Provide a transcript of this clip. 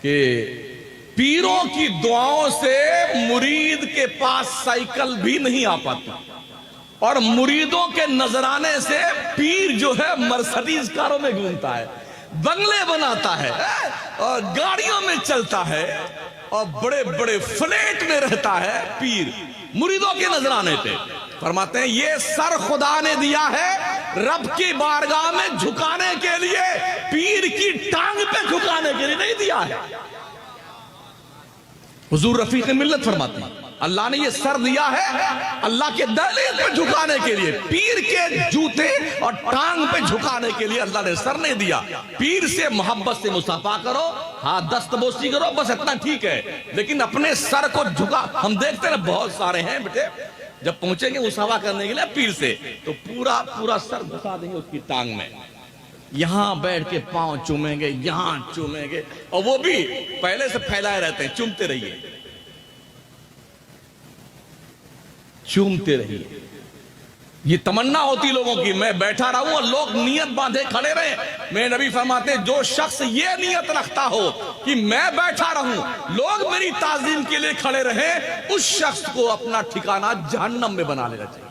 کہ پیروں کی دعاؤں سے مرید کے پاس سائیکل بھی نہیں آ پاتی، اور مریدوں کے نذرانے سے پیر جو ہے مرسڈیز کاروں میں گھومتا ہے، بنگلے بناتا ہے اور گاڑیوں میں چلتا ہے اور بڑے بڑے فلیٹ میں رہتا ہے پیر مریدوں کے نذرانے پہ۔ فرماتے ہیں یہ سر خدا نے دیا ہے رب کی بارگاہ میں جھکانے کے لیے، پیر کی ٹانگ پہ جھکانے کے لیے نہیں دیا ہے۔ حضور رفیق ملت فرماتے ہیں اللہ نے یہ سر دیا ہے اللہ کے دہلیز پہ جھکانے کے لیے، پیر کے جوتے اور ٹانگ پہ جھکانے کے لیے اللہ نے سر نہیں دیا۔ پیر سے محبت سے مصافحہ کرو، ہاں دست بوسی کرو، بس اتنا ٹھیک ہے، لیکن اپنے سر کو جھکا۔ ہم دیکھتے ہیں بہت سارے ہیں بیٹے جب پہنچیں گے مصافحہ کرنے کے لیے پیر سے تو پورا سر گھسا دیں گے اس کی ٹانگ میں، یہاں بیٹھ کے پاؤں چومیں گے، یہاں چومیں گے، اور وہ بھی پہلے سے پھیلائے رہتے ہیں، چومتے رہیے چومتے رہیے۔ یہ تمنا ہوتی لوگوں کی میں بیٹھا رہوں اور لوگ نیت باندھے کھڑے رہے۔ میرے نبی فرماتے ہیں جو شخص یہ نیت رکھتا ہو کہ میں بیٹھا رہوں لوگ میری تعظیم کے لیے کھڑے رہیں، اس شخص کو اپنا ٹھکانہ جہنم میں بنا لینا چاہیے۔